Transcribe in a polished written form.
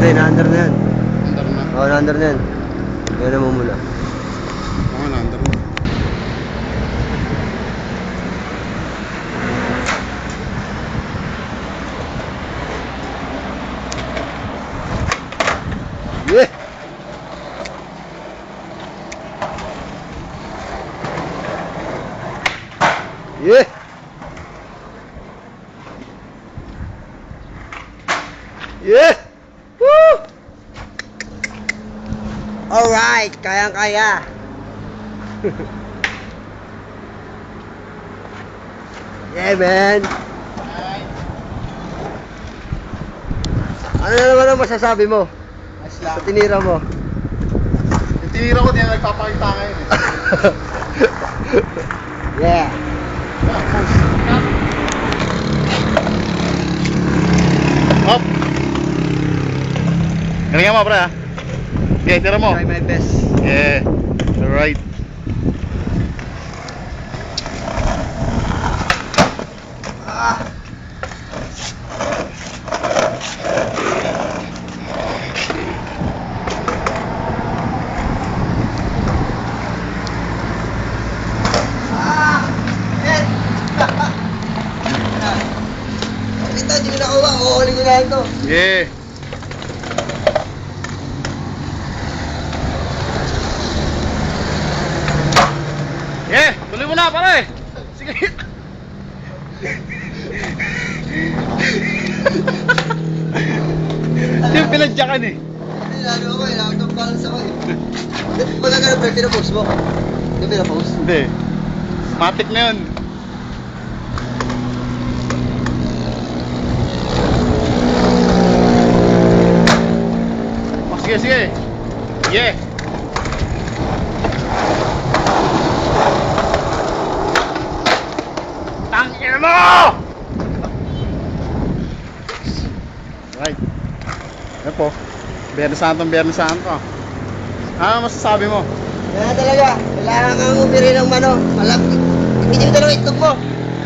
Hindi, na-under na yan. Under na. Oo, na-under na yan. Yan na mo muna. Oo, na-under na. Yeah! Yeah! Yeah! Woo! Alright, kayang-kaya. Yeah, man. Ano na naman ang masasabi mo Nice sa lang. tinira mo? Yung tinira ko, di na nagpapakita ngayon eh. Yeah. Hop! Galingan mo, pre, ha? Okay, tira mo. Try my best. Yeah. Alright. Ah. Ito, hindi ko nakuha. Kukunin ko na ito. Yeah. Yeah, tuloy mo na, pare. Sige. Hindi yung pinadyakan eh. Hindi, lalo ako eh. Out of balance ako eh. Wala ka na, pero pinapost mo. Hindi pinapost. Hindi. Matik na yun. Oh, sige, sige. Yeah. Tangin mo! Right. Ano po? Biyernes Santo. Ano masasabi mo? Kaya talaga, kailangan kang umiri ng mano. Malapit. Hindi mo talaga itlog mo.